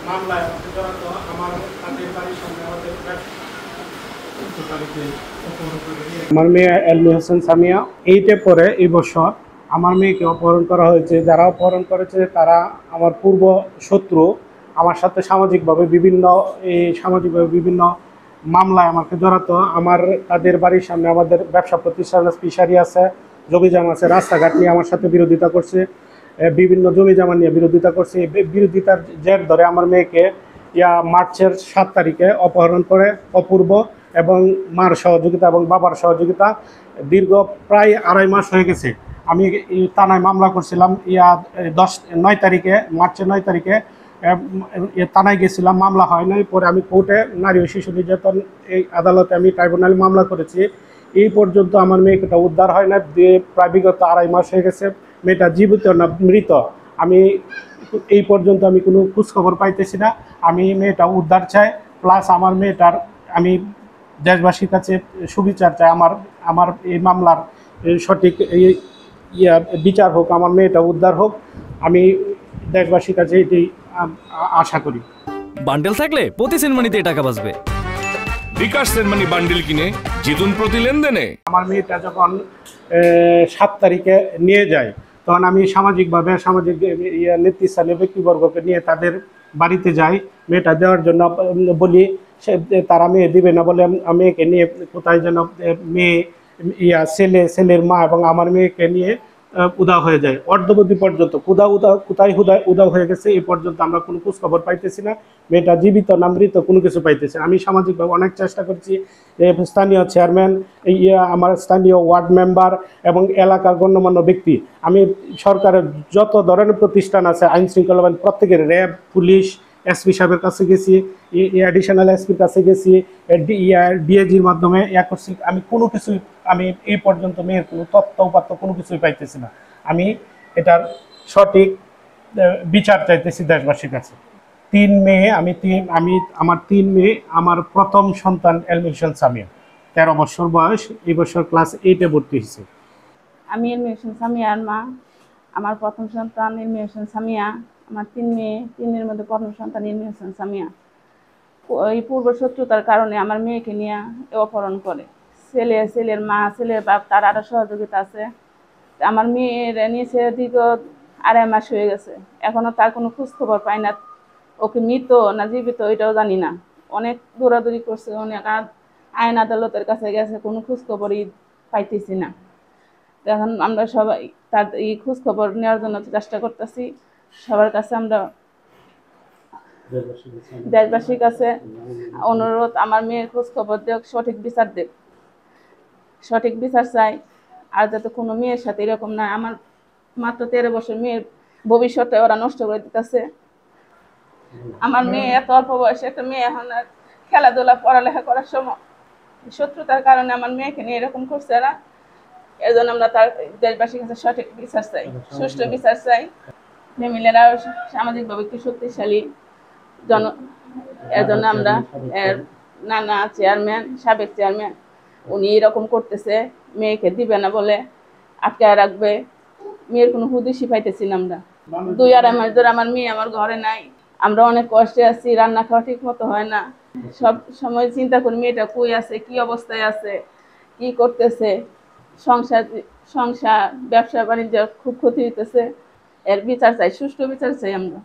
মামলায় আমাকে জড়াতো আমার তাদের বাড়ির সামনে আমাদের আমার মেয়ে এলমি হোসেন সামিয়া 8-এ পড়ে এই বছর। আমার মেয়েকে অপহরণ করা হয়েছে। যারা অপহরণ করেছে তারা আমার পূর্ব শত্রু। আমার সাথে সামাজিকভাবে বিভিন্ন মামলায় আমাকে জড়াতো। আমার তাদের বাড়ির সামনে আমাদের ব্যবসা প্রতিষ্ঠান ফিশারি আছে, জমিজমা আছে, রাস্তাঘাট নিয়ে আমার সাথে বিরোধিতা করছে, বিভিন্ন জমিজমা নিয়ে বিরোধিতা করছে। এই বিরোধিতার জের ধরে আমার মেয়েকে মার্চের 7 তারিখে অপহরণ করে অপূর্ব এবং মার সহযোগিতা এবং বাবার সহযোগিতা দীর্ঘ প্রায় 2.5 মাস হয়ে গেছে। আমি থানায় মামলা করছিলাম 9 তারিখে, মার্চের 9 তারিখে থানায় গেছিলাম, মামলা হয় নাই। পরে আমি কোর্টে নারী ও শিশু নির্যাতন এই আদালতে আমি ট্রাইব্যুনালে মামলা করেছি। এই পর্যন্ত আমার মেয়েটা উদ্ধার হয় না। প্রায় বিগত 2.5 মাস হয়ে গেছে। মেয়েটা জীবিত না মৃত আমি এই পর্যন্ত আমি কোনো খোঁজখবর পাইতেছি না। আমি মেয়েটা উদ্ধার চাই, প্লাস আমার মেয়েটার আমি দেশবাসীর কাছে সুবিচার চাই। আমার এই মামলার সঠিক বিচার হোক, আমার মেয়েটা উদ্ধার হোক। আমি দেশবাসীর কাছে এটি আশা করি। বান্ডেল থাকলে প্রতি সেনমানিতে টাকা বাঁচবে। বিকাশ সেনমানি বান্ডেল কিনে জিতুন প্রতি লেনদেনে। আমার মেয়েটা যখন 7 তারিখে নিয়ে যায়, তখন আমি সামাজিক নেতৃস্থানীয় ব্যক্তিবর্গকে নিয়ে তাদের বাড়িতে যাই মেয়েটা দেওয়ার জন্য। বলি তারা মেয়ে দিবে না বলে মেয়েকে নিয়ে কোথায় যেন ছেলের মা এবং আমার মেয়েকে নিয়ে উধাও হয়ে যায়। অর্ধবধি পর্যন্ত কোথায় উধাও হয়ে গেছে এই পর্যন্ত আমরা কোনো খোঁজখবর পাইতেছি না। মেয়েটা জীবিত না মৃত কোনো কিছু পাইতেছি। আমি সামাজিকভাবে অনেক চেষ্টা করছি। স্থানীয় চেয়ারম্যান, আমার স্থানীয় ওয়ার্ড মেম্বার এবং এলাকার গণ্যমান্য ব্যক্তি, আমি সরকারের যত ধরনের প্রতিষ্ঠান আছে আইন শৃঙ্খলা বাহিনী প্রত্যেকের, র্যাব, পুলিশ, এসপি সাহেবের কাছে গেছি, অ্যাডিশনাল এসপির কাছে গেছি, ডিএজির মাধ্যমে করছি। আমি এই পর্যন্ত মেয়ের কোনো তথ্য উপাত্ত কোনো কিছুই পাইতেছি না। আমি এটার সঠিক বিচার চাইতেছি দেশবাসীর কাছে। 3 মেয়ে, আমার 3 মেয়ে। আমার প্রথম সন্তান এলমি হোসেন সামিয়া, 13 বছর বয়স, এই বছর ক্লাস 8-এ ভর্তি হয়েছে। আমি এলমি হোসেন সামিয়ার মা। আমার প্রথম সন্তান এলমি হোসেন সামিয়া। আমার 3 মেয়ে, 3-এর মধ্যে প্রথম সন্তান এলমি হোসেন সামিয়া। এই পূর্ব শত্রুতার কারণে আমার মেয়েকে নিয়ে অপহরণ করে। ছেলের মা, ছেলের বাপ, তার আরও সহযোগিতা আছে। আমার মেয়ের নিচে দীর্ঘ 2.5 মাস হয়ে গেছে, এখনও তার কোনো খোঁজখবর পাই না। ওকে মৃত না জীবিত এটাও জানি না। অনেক দৌড়াদৌড়ি করছে, অনেক আইন আদালতের কাছে গেছে, কোনো খোঁজখবরই পাইতেছি না। এখন আমরা সবাই তার এই খোঁজখবর নেওয়ার জন্য চেষ্টা করতেছি। সবার কাছে আমরা দেশবাসীর কাছে অনুরোধ, আমার মেয়ের খোঁজখবর দেখ, সঠিক বিচার চাই। আর যাতে কোনো মেয়ের সাথে এরকম না। আমার মাত্র 13 বছর মেয়ের ভবিষ্যৎটা ওরা নষ্ট করে দিতেছে। আমার মেয়ে এত অল্প বয়সে একটা মেয়ে, এখন আর খেলাধুলা পড়ালেখা করার সময়। শত্রুতার কারণে আমার মেয়েকে নিয়ে এরকম করছে এরা। এর জন্য আমরা তার দেশবাসীর কাছে সঠিক বিচার চাই, সুষ্ঠু বিচার চাই। ফ্যামিলিরা সামাজিকভাবে একটু শক্তিশালী এর জন্য আমরা নানা চেয়ারম্যান, সাবেক চেয়ারম্যান, উনি এরকম করতেছে, মেয়েকে দিবে না বলে আটকে রাখবে। মেয়ের কোনো হুদিসই পাইতেছি না আমরা। 2-2.5 মাস ধরে আমার মেয়ে আমার ঘরে নাই। আমরা অনেক কষ্টে আছি, রান্না খাওয়া ঠিক মতো হয় না। সব সময় চিন্তা করি মেয়েটা কই আছে, কি অবস্থায় আছে, কি করতেছে। সংসার ব্যবসা বাণিজ্য খুব ক্ষতি হইতেছে। এর বিচার চাই, সুষ্ঠু বিচার চাই আমরা।